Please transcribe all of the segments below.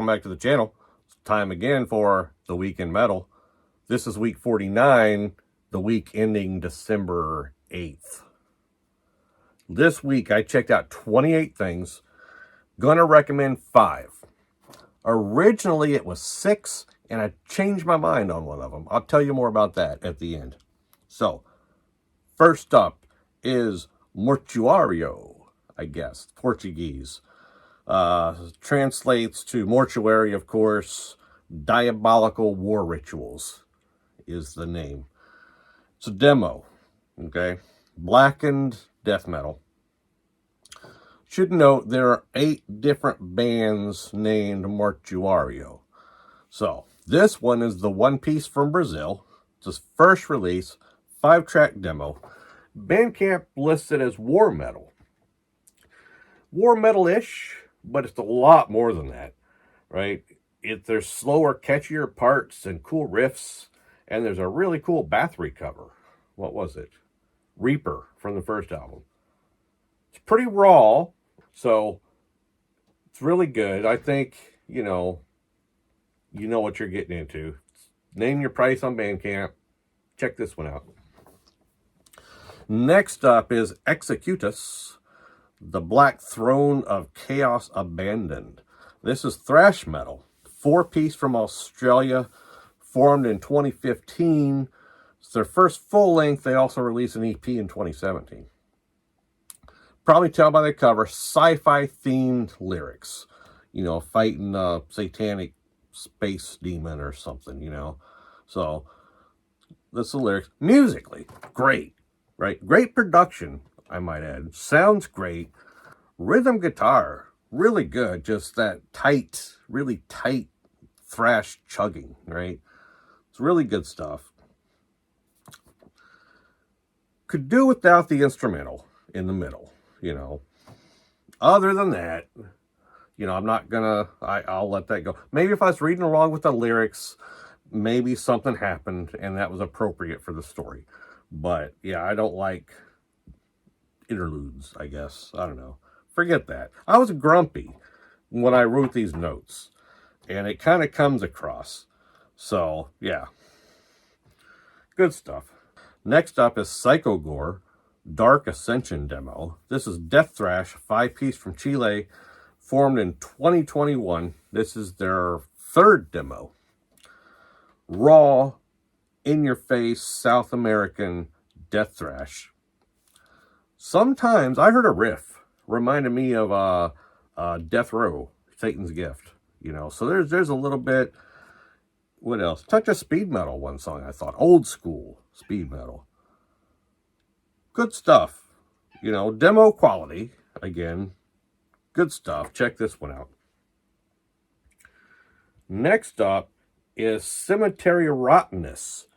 welcome back to the channel. It's time again for the Week in Metal. This is week 49, the week ending December 8th. This week I checked out 28 things. Gonna recommend 5. Originally it was 6, and I changed my mind on one of them. I'll tell you more about that at the end. So, first up is Mortuário, I guess, Portuguese. Translates to mortuary, of course. Diabolical War Rituals is the name. It's a demo, okay? Blackened death metal. Should note there are 8 different bands named Mortuário. So, this one is the one piece from Brazil. It's his first release, 5-track demo. Bandcamp lists it as war metal. War metal-ish, but it's a lot more than that, right? There's slower, catchier parts and cool riffs, and there's a really cool Bathory cover. What was it? Reaper from the first album. It's pretty raw, so it's really good. I think, you know what you're getting into. Name your price on Bandcamp. Check this one out. Next up is Executus, the Black Throne of Chaos Abandoned. This is thrash metal. 4-piece from Australia, formed in 2015. It's their first full length. They also released an EP in 2017. Probably tell by the cover, sci-fi themed lyrics. Fighting a satanic space demon or something, So, that's the lyrics. Musically, great, right? Great production, I might add. Sounds great. Rhythm guitar, really good. Just that tight, really tight thrash chugging, right? It's really good stuff. Could do without the instrumental in the middle, Other than that, I'm not gonna, I'll let that go. Maybe if I was reading along with the lyrics, maybe something happened and that was appropriate for the story. But, yeah, I don't like interludes, I guess. I don't know. Forget that. I was grumpy when I wrote these notes, and it kind of comes across. So, yeah. Good stuff. Next up is Cycogore, Dark Ascension demo. This is death thrash, 5-piece from Chile, formed in 2021. This is their 3rd demo. Raw, in-your-face, South American death thrash. Sometimes I heard a riff reminded me of Death Row, Satan's Gift. So there's a little bit. What else? Touch of speed metal. One song I thought, old school speed metal. Good stuff. Demo quality again. Good stuff. Check this one out. Next up is Cemetery Rottenness,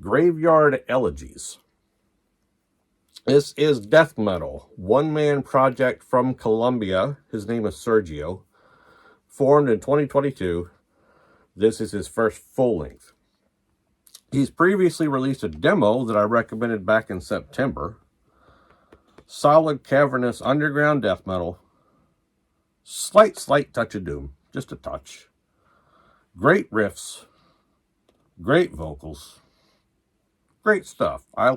Graveyard Elegies. This is death metal. One-man project from Colombia. His name is Sergio. Formed in 2022. This is his first full length. He's previously released a demo that I recommended back in September. Solid, cavernous, underground death metal. Slight touch of doom. Just a touch. Great riffs. Great vocals. Great stuff. I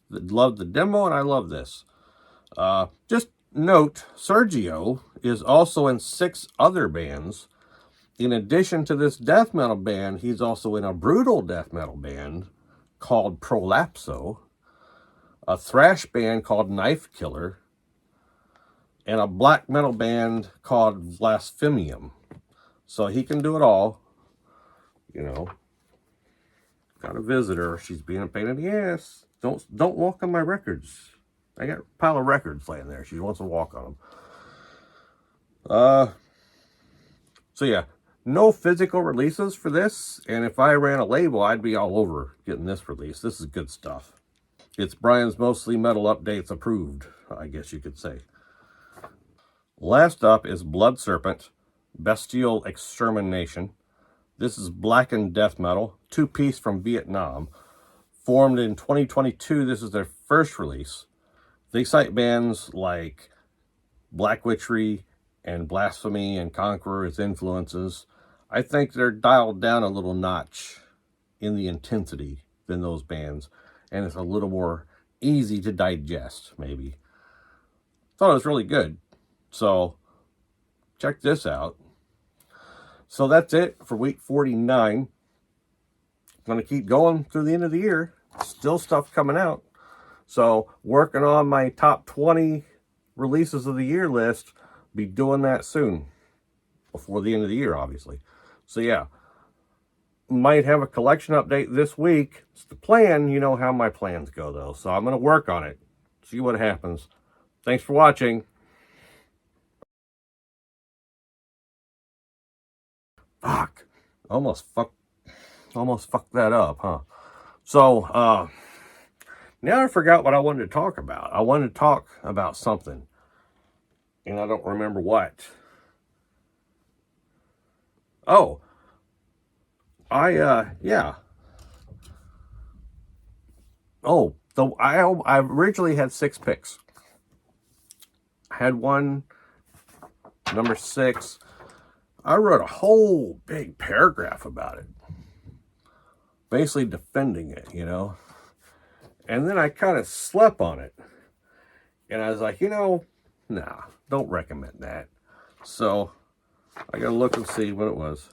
love the demo, and I love this. Just note, Sergio is also in 6 other bands. In addition to this death metal band, he's also in a brutal death metal band called Prolapso, a thrash band called Knife Killer, and a black metal band called Blasphemium. So he can do it all, Got a visitor. She's being a pain in the ass. Don't walk on my records. I got a pile of records laying there. She wants to walk on them. So yeah, no physical releases for this. And if I ran a label, I'd be all over getting this release. This is good stuff. It's Brian's Mostly Metal Updates approved, I guess you could say. Last up is Blood Serpent, Bestial Extermination. This is Blackened death metal, 2-piece from Vietnam. Formed in 2022, this is their first release. They cite bands like Black Witchery, and Blasphemy and Conqueror's influences, I think they're dialed down a little notch in the intensity than those bands, and it's a little more easy to digest, maybe. Thought it was really good. So, check this out. So that's it for week 49. Going to keep going through the end of the year. Still stuff coming out. So, working on my top 20 releases of the year list. Be doing that soon. Before the end of the year, obviously. So, yeah. Might have a collection update this week. It's the plan. You know how my plans go, though. So, I'm going to work on it. See what happens. Thanks for watching. Fuck. Almost fucked that up, huh? So, now I forgot what I wanted to talk about. I wanted to talk about something. And I don't remember what. Oh. Yeah. Oh, I originally had 6 picks. I had one, number 6. I wrote a whole big paragraph about it. Basically defending it, you know. And then I kind of slept on it. And I was like, nah, don't recommend that. So, I gotta look and see what it was.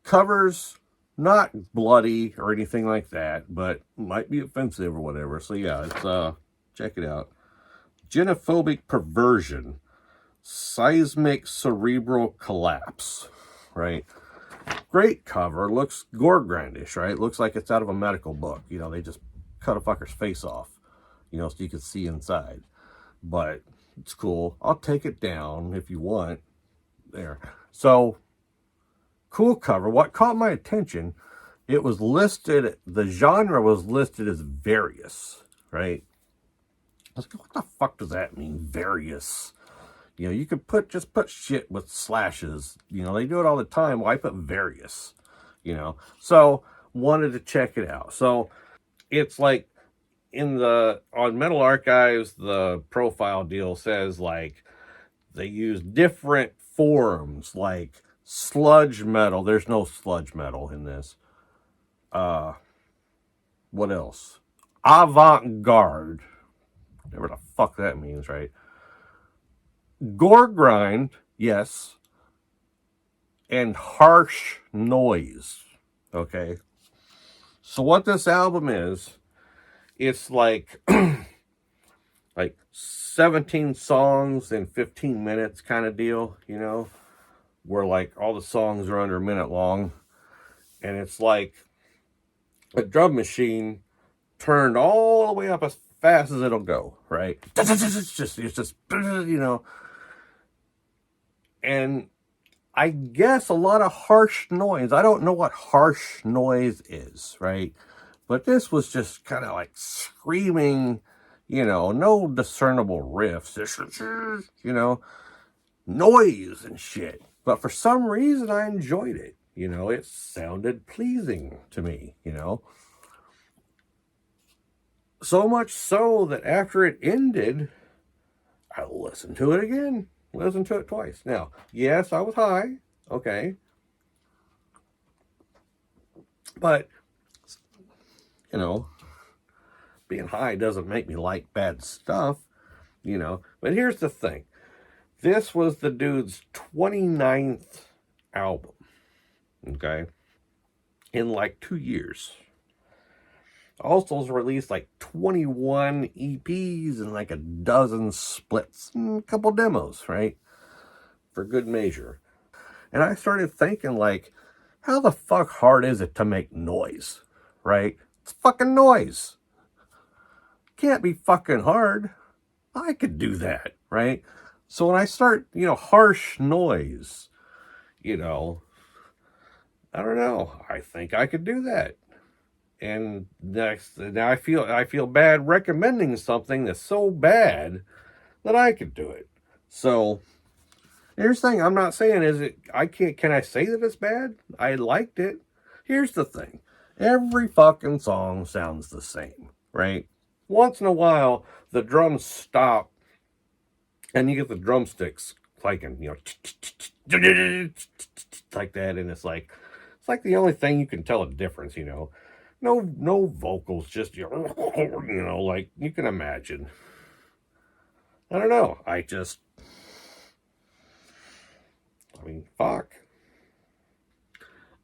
Covers, not bloody or anything like that, but might be offensive or whatever. So yeah, it's check it out. Genophobic Perversion. Seismic Cerebral Collapse. Right? Great cover. Looks gore grindish, right? Looks like it's out of a medical book. They just cut a fucker's face off. So you can see inside. But it's cool. I'll take it down if you want. There. So, cool cover. What caught my attention, it was listed, the genre was listed as various, right? I was like, what the fuck does that mean, various? You could just put shit with slashes. They do it all the time. Why put various? So, wanted to check it out. So, it's like, on Metal Archives, the profile deal says, like, they use different forms, like sludge metal. There's no sludge metal in this. What else? Avant-garde. Whatever the fuck that means, right? Gore grind, yes. And harsh noise. Okay. So what this album is, it's like 17 songs in 15 minutes kind of deal, where like all the songs are under a minute long, and it's like a drum machine turned all the way up as fast as it'll go, right? It's just and I guess a lot of harsh noise. I don't know what harsh noise is, right? But this was just kind of like screaming, no discernible riffs, noise and shit. But for some reason, I enjoyed it. It sounded pleasing to me, So much so that after it ended, I listened to it again. Listened to it twice. Now, yes, I was high. Okay. But, being high doesn't make me like bad stuff, But here's the thing. This was the dude's 29th album, okay, in like 2 years. Also released like 21 EPs and like a dozen splits and a couple demos, right, for good measure. And I started thinking, like, how the fuck hard is it to make noise, right? It's fucking noise. Can't be fucking hard. I could do that, right? So when I start, harsh noise, I don't know. I think I could do that. And now I feel bad recommending something that's so bad that I could do it. So here's the thing. I'm not saying can I say that it's bad? I liked it. Here's the thing. Every fucking song sounds the same, right? Once in a while, the drums stop And you get the drumsticks clanking, like that, and it's like the only thing you can tell a difference, No vocals, just like you can imagine. I don't know. Fuck.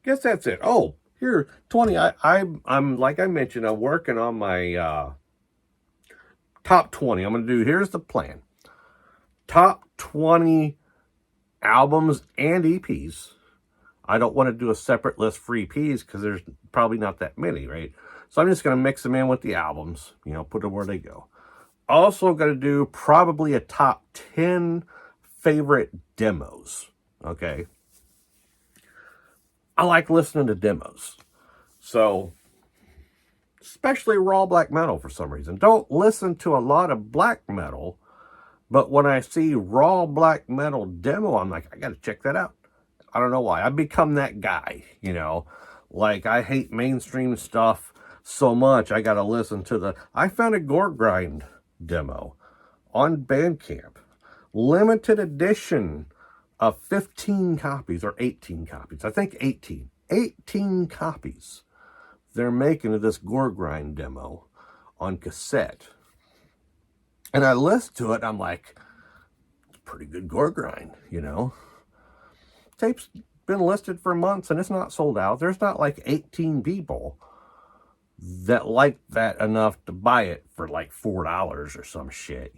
Guess that's it. Oh, here, 20. I'm like I mentioned, I'm working on my top 20. I'm gonna do. Here's the plan. Top 20 albums and EPs. I don't want to do a separate list for EPs because there's probably not that many, right? So I'm just going to mix them in with the albums, put them where they go. Also going to do probably a top 10 favorite demos, okay? I like listening to demos. So, especially raw black metal for some reason. Don't listen to a lot of black metal, but when I see raw black metal demo, I'm like, I got to check that out. I don't know why. I've become that guy, Like, I hate mainstream stuff so much, I got to listen to I found a Gore Grind demo on Bandcamp. Limited edition of 15 copies or 18 copies. I think 18. 18 copies they're making of this Gore Grind demo on cassette. And I listened to it, I'm like, it's pretty good Gore Grind, Tape's been listed for months and it's not sold out. There's not like 18 people that like that enough to buy it for like $4 or some shit,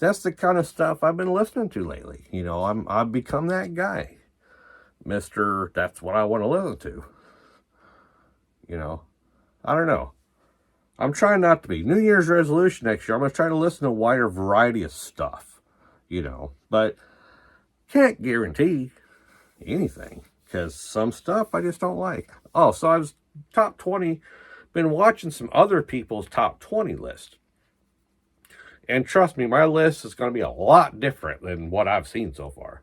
That's the kind of stuff I've been listening to lately. I've become that guy. Mr. That's what I want to listen to. I don't know. I'm trying not to be. New Year's resolution next year, I'm going to try to listen to a wider variety of stuff, But can't guarantee anything because some stuff I just don't like. Oh, so I was top 20, been watching some other people's top 20 list. And trust me, my list is going to be a lot different than what I've seen so far.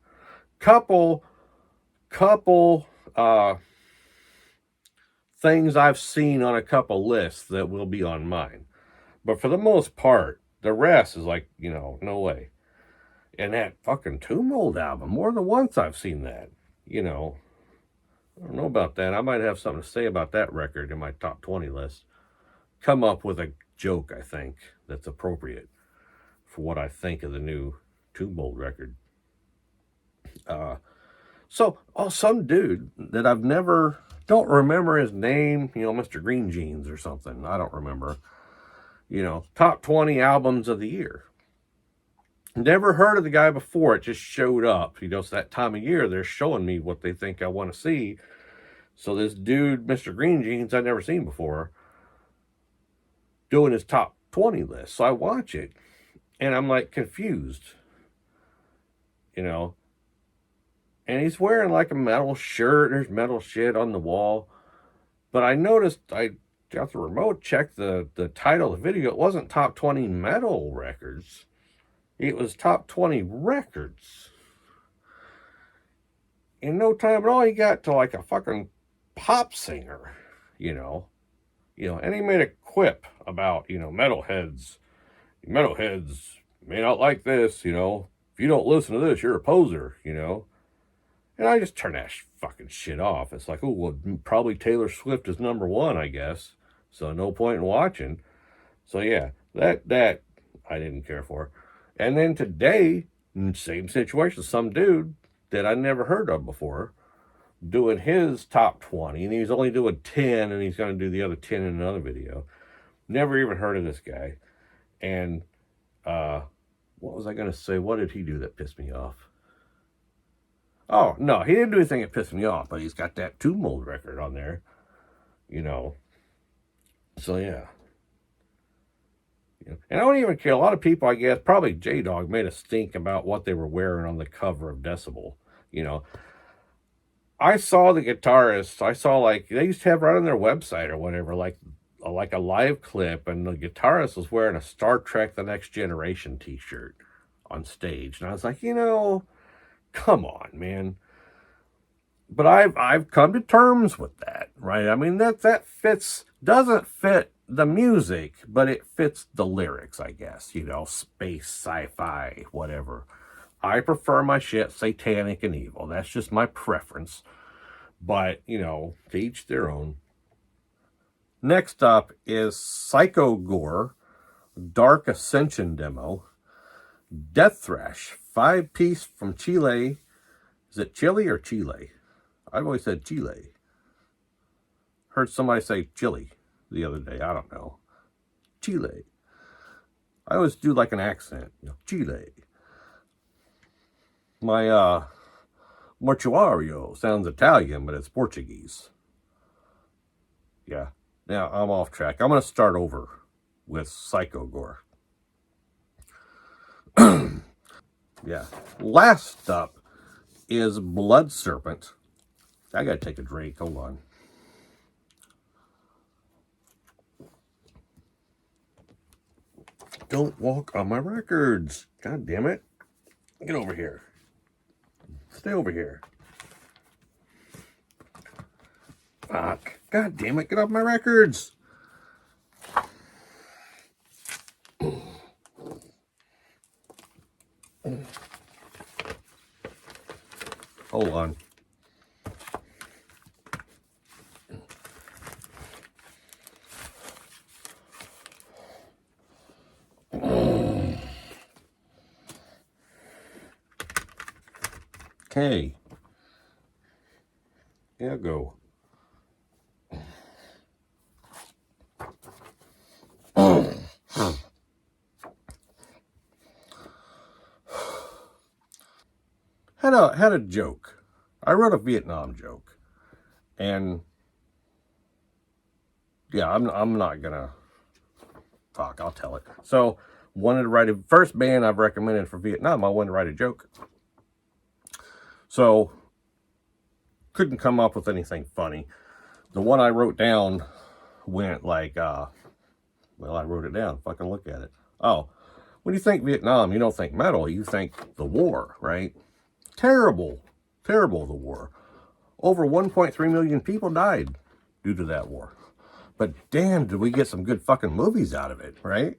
Couple things I've seen on a couple lists that will be on mine. But for the most part, the rest is like, no way. And that fucking Tomb Mold album, more than once I've seen that. I don't know about that. I might have something to say about that record in my top 20 list. Come up with a joke, I think, that's appropriate for what I think of the new Tomb Mold record. Some dude that don't remember his name, Mr. Green Jeans or something. I don't remember. Top 20 albums of the year. Never heard of the guy before. It just showed up. It's that time of year. They're showing me what they think I want to see. So this dude, Mr. Green Jeans, I've never seen before, doing his top 20 list. So I watch it, and I'm like confused. And he's wearing like a metal shirt. There's metal shit on the wall. But I noticed, I got the remote, checked the title of the video. It wasn't top 20 metal records. It was top 20 records. In no time at all, he got to like a fucking pop singer, and he made a quip about, metalheads may not like this, if you don't listen to this, you're a poser, and I just turned that fucking shit off. It's like, oh, well, probably Taylor Swift is number one, I guess, so no point in watching. So yeah, that I didn't care for. And then today, same situation, some dude that I never heard of before doing his top 20, and he's only doing 10, and he's going to do the other 10 in another video. Never even heard of this guy. And what was I going to say? What did he do that pissed me off? Oh, no, he didn't do anything that pissed me off, but he's got that Tomb Mold record on there, So, yeah. And I don't even care. A lot of people, I guess, probably J-Dog made a stink about what they were wearing on the cover of Decibel. I saw the guitarist. I saw, like, they used to have right on their website or whatever, like a live clip, and the guitarist was wearing a Star Trek The Next Generation t-shirt on stage. And I was like, come on, man. But I've come to terms with that, right? I mean, that doesn't fit the music, but it fits the lyrics, I guess. You know, space, sci-fi, whatever. I prefer my shit satanic and evil. That's just my preference. But, you know, to each their own. Next up is Cycogore Dark Ascension demo. Death Thrash, 5-piece from Chile. Is it Chile or Chile? I've always said Chile. Heard somebody say Chile the other day. I don't know. Chile. I always do like an accent. You know, Chile. My Mortuário sounds Italian, but it's Portuguese. Yeah. Now, I'm off track. I'm going to start over with Cycogore. Yeah. Last up is Blood Serpent. I got to take a drink. Hold on. Don't walk on my records. God damn it. Get over here. Stay over here. Fuck. God damn it. Get off my records. Hold on. Okay. Yeah, go. Had a joke. I wrote a Vietnam joke, and yeah, I'm not gonna talk. I'll tell it. So, wanted to write a first band I've recommended for Vietnam. I wanted to write a joke, so couldn't come up with anything funny. The one I wrote down went like, well, I wrote it down. Fucking look at it. Oh, when you think Vietnam, you don't think metal. You think the war, right? Terrible, terrible, the war. Over 1.3 million people died due to that war. But damn, did we get some good fucking movies out of it, right?